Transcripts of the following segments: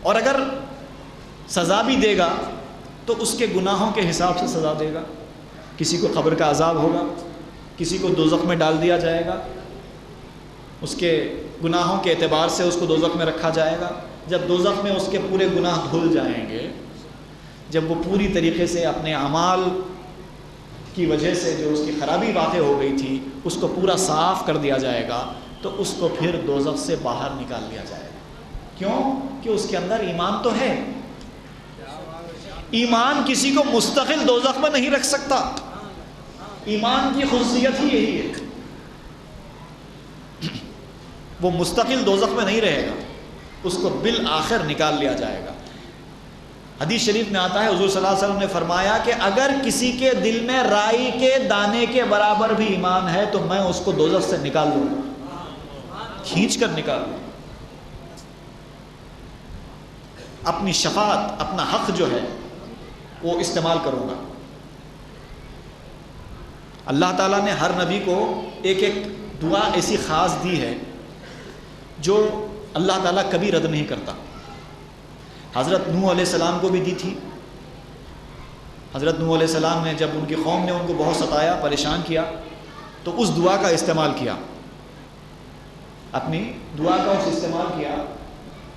اور اگر سزا بھی دے گا تو اس کے گناہوں کے حساب سے سزا دے گا. کسی کو قبر کا عذاب ہوگا، کسی کو دوزخ میں ڈال دیا جائے گا، اس کے گناہوں کے اعتبار سے اس کو دوزخ میں رکھا جائے گا. جب دوزخ میں اس کے پورے گناہ دھل جائیں گے، جب وہ پوری طریقے سے اپنے اعمال کی وجہ سے جو اس کی خرابی واقع ہو گئی تھی اس کو پورا صاف کر دیا جائے گا، تو اس کو پھر دوزخ سے باہر نکال لیا جائے گا. کیوں؟ کہ اس کے اندر ایمان تو ہے. ایمان کسی کو مستقل دوزخ میں نہیں رکھ سکتا. ایمان کی خصوصیت ہی یہی ہے، وہ مستقل دوزخ میں نہیں رہے گا، اس کو بالآخر نکال لیا جائے گا. حدیث شریف میں آتا ہے حضور صلی اللہ علیہ وسلم نے فرمایا کہ اگر کسی کے دل میں رائی کے دانے کے برابر بھی ایمان ہے تو میں اس کو دوزخ سے نکال لوں گا، کھینچ کر نکال لوں. اپنی شفاعت، اپنا حق جو ہے وہ استعمال کروں گا. اللہ تعالیٰ نے ہر نبی کو ایک ایک دعا ایسی خاص دی ہے جو اللہ تعالیٰ کبھی رد نہیں کرتا. حضرت نوح علیہ السلام کو بھی دی تھی. حضرت نوح علیہ السلام نے جب ان کی قوم نے ان کو بہت ستایا، پریشان کیا، تو اس دعا کا استعمال کیا، اپنی دعا کا اس استعمال کیا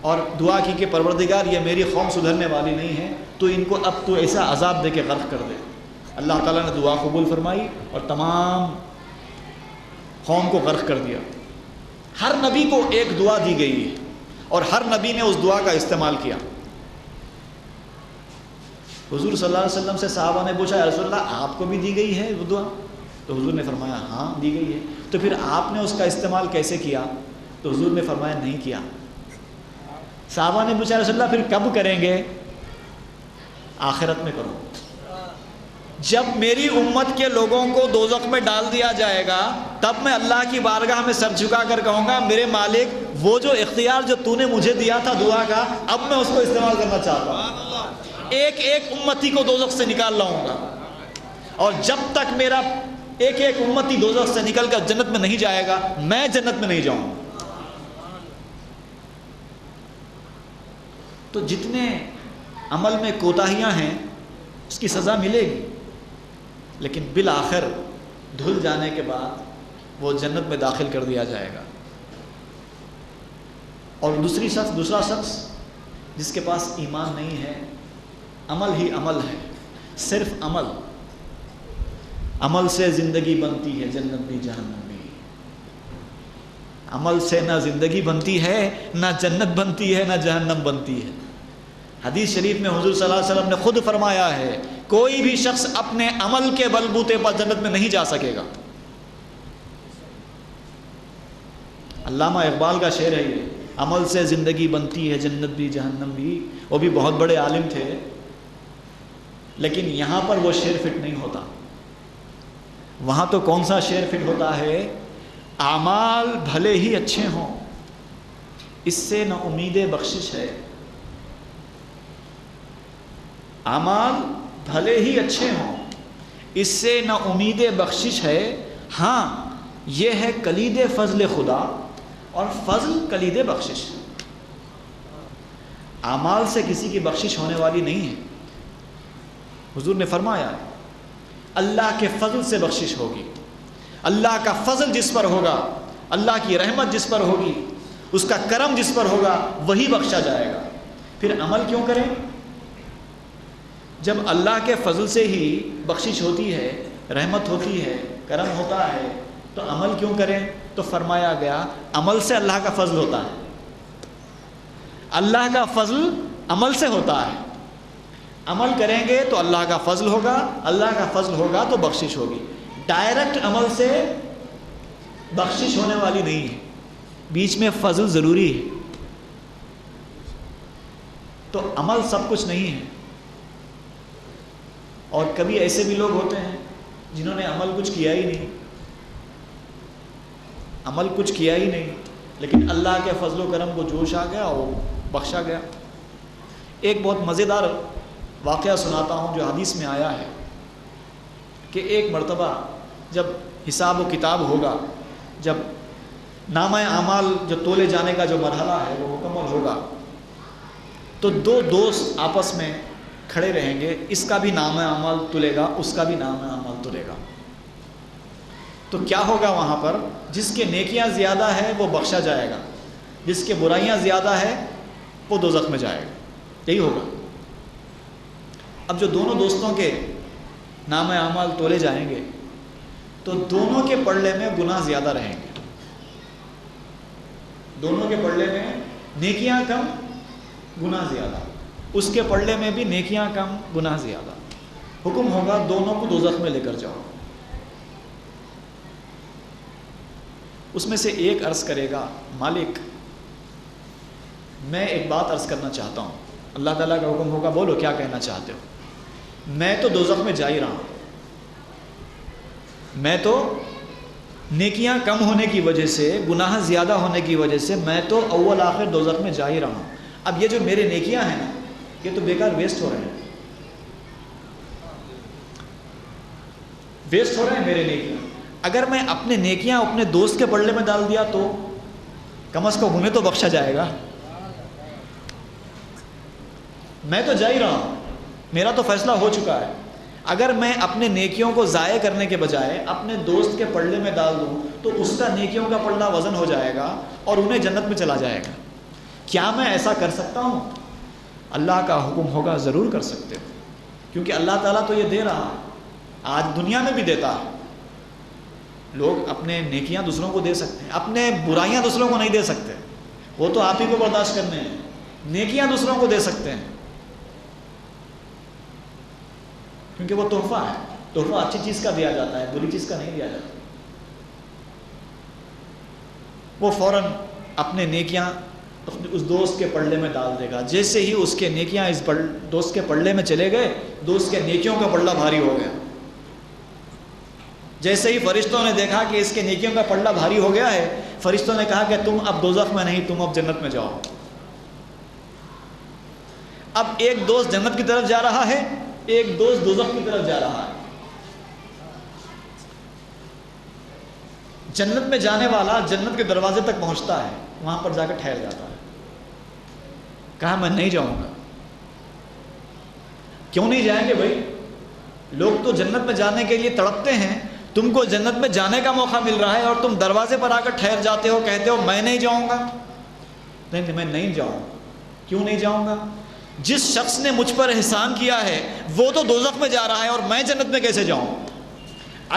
اور دعا کی کہ پروردگار یہ میری قوم سدھرنے والی نہیں ہے، تو ان کو اب تو ایسا عذاب دے کے غرق کر دے. اللہ تعالیٰ نے دعا قبول فرمائی اور تمام قوم کو غرق کر دیا. ہر نبی کو ایک دعا دی گئی ہے اور ہر نبی نے اس دعا کا استعمال کیا. حضور صلی اللہ علیہ وسلم سے صحابہ نے پوچھا، یا رسول اللہ آپ کو بھی دی گئی ہے وہ دعا؟ تو حضور نے فرمایا ہاں دی گئی ہے. تو پھر آپ نے اس کا استعمال کیسے کیا؟ تو حضور نے فرمایا نہیں کیا. صحابہ نے پوچھا، رسول اللہ پھر کب کریں گے؟ آخرت میں کرو. جب میری امت کے لوگوں کو دوزخ میں ڈال دیا جائے گا تب میں اللہ کی بارگاہ میں سر جھکا کر کہوں گا میرے مالک وہ جو اختیار جو تو نے مجھے دیا تھا دعا کا، اب میں اس کو استعمال کرنا چاہتا ہوں. ایک ایک امتی کو دوزخ سے نکال لاؤں گا، اور جب تک میرا ایک ایک امتی دوزخ سے نکل کر جنت میں نہیں جائے گا میں جنت میں نہیں جاؤں گا. تو جتنے عمل میں کوتاہیاں ہیں اس کی سزا ملے گی، لیکن بالآخر دھل جانے کے بعد وہ جنت میں داخل کر دیا جائے گا. اور دوسرا شخص جس کے پاس ایمان نہیں ہے، عمل ہی عمل ہے، صرف عمل سے زندگی بنتی ہے، جنت بھی جہنم بھی. عمل سے نہ زندگی بنتی ہے، نہ جنت بنتی ہے، نہ جہنم بنتی ہے. حدیث شریف میں حضور صلی اللہ علیہ وسلم نے خود فرمایا ہے کوئی بھی شخص اپنے عمل کے بلبوتے پر جنت میں نہیں جا سکے گا. علامہ اقبال کا شعر ہے یہ، عمل سے زندگی بنتی ہے جنت بھی جہنم بھی. وہ بھی بہت بڑے عالم تھے، لیکن یہاں پر وہ شعر فٹ نہیں ہوتا. وہاں تو کون سا شعر فٹ ہوتا ہے؟ اعمال بھلے ہی اچھے ہوں اس سے نہ امید بخشش ہے. اعمال بھلے ہی اچھے ہوں اس سے نہ امید بخشش ہے. ہاں یہ ہے کلید فضل خدا، اور فضل کلید بخشش. اعمال سے کسی کی بخشش ہونے والی نہیں ہے. حضور نے فرمایا اللہ کے فضل سے بخشش ہوگی. اللہ کا فضل جس پر ہوگا، اللہ کی رحمت جس پر ہوگی، اس کا کرم جس پر ہوگا وہی بخشا جائے گا. پھر عمل کیوں کریں جب اللہ کے فضل سے ہی بخشش ہوتی ہے، رحمت ہوتی ہے، کرم ہوتا ہے، تو عمل کیوں کریں؟ تو فرمایا گیا عمل سے اللہ کا فضل ہوتا ہے. اللہ کا فضل عمل سے ہوتا ہے. عمل کریں گے تو اللہ کا فضل ہوگا، اللہ کا فضل ہوگا تو بخشش ہوگی. ڈائریکٹ عمل سے بخشش ہونے والی نہیں ہے، بیچ میں فضل ضروری ہے. تو عمل سب کچھ نہیں ہے. اور کبھی ایسے بھی لوگ ہوتے ہیں جنہوں نے عمل کچھ کیا ہی نہیں، عمل کچھ کیا ہی نہیں، لیکن اللہ کے فضل و کرم کو جوش آ گیا اور بخشا گیا. ایک بہت مزیدار واقعہ سناتا ہوں جو حدیث میں آیا ہے کہ ایک مرتبہ جب حساب و کتاب ہوگا، جب نامہ اعمال جو تولے جانے کا جو مرحلہ ہے وہ مکمل ہوگا، تو دو دوست آپس میں کھڑے رہیں گے، اس کا بھی نام اعمال تلے گا، اس کا بھی نام اعمال تلے گا. تو کیا ہوگا وہاں پر؟ جس کے نیکیاں زیادہ ہے وہ بخشا جائے گا، جس کے برائیاں زیادہ ہے وہ دوزخ میں جائے گا. یہی ہوگا. اب جو دونوں دوستوں کے نام اعمال تولے جائیں گے تو دونوں کے پلڑے میں گناہ زیادہ رہیں گے. دونوں کے پلڑے میں نیکیاں کم گناہ زیادہ، اس کے پلڑے میں بھی نیکیاں کم گناہ زیادہ. حکم ہوگا دونوں کو دوزخ میں لے کر جاؤ. اس میں سے ایک عرض کرے گا، مالک میں ایک بات عرض کرنا چاہتا ہوں. اللہ تعالیٰ کا حکم ہوگا، بولو کیا کہنا چاہتے ہو. میں تو دوزخ میں جا ہی رہا ہوں، میں تو نیکیاں کم ہونے کی وجہ سے، گناہ زیادہ ہونے کی وجہ سے میں تو اول آخر دوزخ میں جا ہی رہا ہوں. اب یہ جو میرے نیکیاں ہیں نا، یہ تو بیکار ویسٹ ہو رہے ہیں، ویسٹ ہو رہے ہیں میرے نیکیاں. اگر میں اپنے نیکیاں اپنے دوست کے پلڑے میں ڈال دیا تو کم از کم انہیں تو بخشا جائے گا. میں تو جا ہی رہا ہوں، میرا تو فیصلہ ہو چکا ہے. اگر میں اپنے نیکیوں کو ضائع کرنے کے بجائے اپنے دوست کے پلڑے میں ڈال دوں تو اس کا نیکیوں کا پلڑا وزن ہو جائے گا اور انہیں جنت میں چلا جائے گا. کیا میں ایسا کر سکتا ہوں؟ اللہ کا حکم ہوگا ضرور کر سکتے ہو، کیونکہ اللہ تعالیٰ تو یہ دے رہا ہے، آج دنیا میں بھی دیتا ہے. لوگ اپنے نیکیاں دوسروں کو دے سکتے ہیں، اپنے برائیاں دوسروں کو نہیں دے سکتے، وہ تو آپ ہی کو برداشت کرنے ہیں. نیکیاں دوسروں کو دے سکتے ہیں کیونکہ وہ تحفہ ہے. تحفہ اچھی چیز کا دیا جاتا ہے، بری چیز کا نہیں دیا جاتا. وہ فوراً اپنے نیکیاں اس دوست کے پلڑے میں ڈال دے گا. جیسے ہی اس کے نیکیاں اس دوست کے پلڑے میں چلے گئے، دوست کے نیکیوں کا پلڑا بھاری ہو گیا. جیسے ہی فرشتوں نے دیکھا کہ اس کے نیکیوں کا پلڑا بھاری ہو گیا ہے، فرشتوں نے کہا کہ تم اب دوزخ میں نہیں، تم اب جنت میں جاؤ. اب ایک دوست جنت کی طرف جا رہا ہے، ایک دوست دوزخ کی طرف جا رہا ہے. جنت میں جانے والا جنت کے دروازے تک پہنچتا ہے، وہاں پر جا کے ٹھہر جاتا ہے. کہا میں نہیں جاؤں گا. کیوں نہیں جائیں گے بھائی؟ لوگ تو جنت میں جانے کے لیے تڑپتے ہیں، تم کو جنت میں جانے کا موقع مل رہا ہے اور تم دروازے پر آ کر ٹھہر جاتے ہو، کہتے ہو میں نہیں جاؤں گا. نہیں، میں نہیں جاؤں گا. کیوں نہیں جاؤں گا؟ جس شخص نے مجھ پر احسان کیا ہے وہ تو دوزخ میں جا رہا ہے اور میں جنت میں کیسے جاؤں؟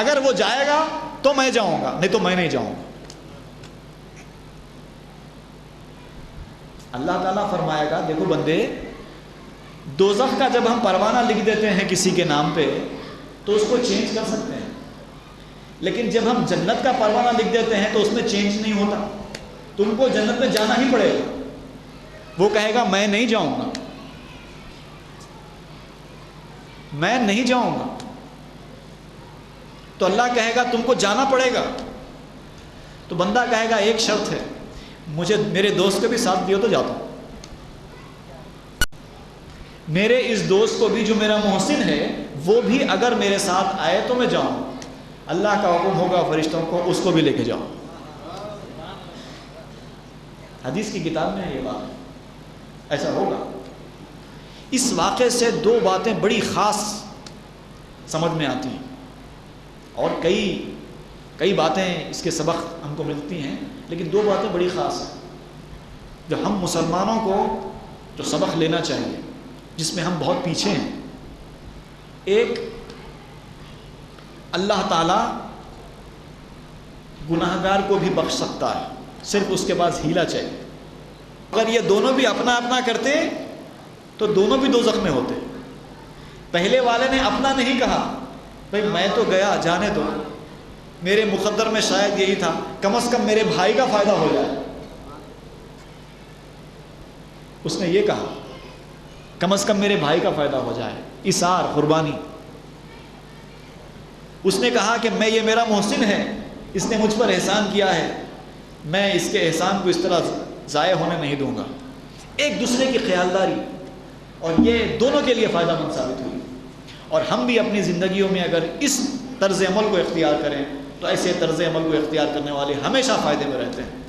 اگر وہ جائے گا تو میں جاؤں گا، نہیں تو میں نہیں جاؤں گا. اللہ تعالیٰ فرمائے گا دیکھو بندے، دوزخ کا جب ہم پروانہ لکھ دیتے ہیں کسی کے نام پہ تو اس کو چینج کر سکتے ہیں، لیکن جب ہم جنت کا پروانہ لکھ دیتے ہیں تو اس میں چینج نہیں ہوتا. تم کو جنت میں جانا ہی پڑے گا. وہ کہے گا میں نہیں جاؤں گا، میں نہیں جاؤں گا. تو اللہ کہے گا تم کو جانا پڑے گا. تو بندہ کہے گا ایک شرط ہے، مجھے میرے دوست کو بھی ساتھ دیو تو جاتا ہوں. میرے اس دوست کو بھی جو میرا محسن ہے وہ بھی اگر میرے ساتھ آئے تو میں جاؤں. اللہ کا حکم ہوگا فرشتوں کو اس کو بھی لے کے جاؤ. حدیث کی کتاب میں ہے یہ بات، ایسا ہوگا. اس واقعے سے دو باتیں بڑی خاص سمجھ میں آتی ہیں، اور کئی باتیں اس کے سبق ہم کو ملتی ہیں، لیکن دو باتیں بڑی خاص ہیں جو ہم مسلمانوں کو جو سبق لینا چاہیے، جس میں ہم بہت پیچھے ہیں. ایک، اللہ تعالیٰ گناہگار کو بھی بخش سکتا ہے، صرف اس کے پاس ہیلا چاہیے. اگر یہ دونوں بھی اپنا اپنا کرتے تو دونوں بھی دوزخ میں ہوتے. پہلے والے نے اپنا نہیں کہا، بھائی میں تو گیا جانے دو، میرے مقدر میں شاید یہی تھا، کم از کم میرے بھائی کا فائدہ ہو جائے. اس نے یہ کہا کم از کم میرے بھائی کا فائدہ ہو جائے، اثار، قربانی. اس نے کہا کہ میں یہ میرا محسن ہے، اس نے مجھ پر احسان کیا ہے، میں اس کے احسان کو اس طرح ضائع ہونے نہیں دوں گا. ایک دوسرے کی خیالداری، اور یہ دونوں کے لیے فائدہ مند ثابت ہوئی. اور ہم بھی اپنی زندگیوں میں اگر اس طرز عمل کو اختیار کریں تو ایسے طرز عمل کو اختیار کرنے والے ہمیشہ فائدے میں رہتے ہیں.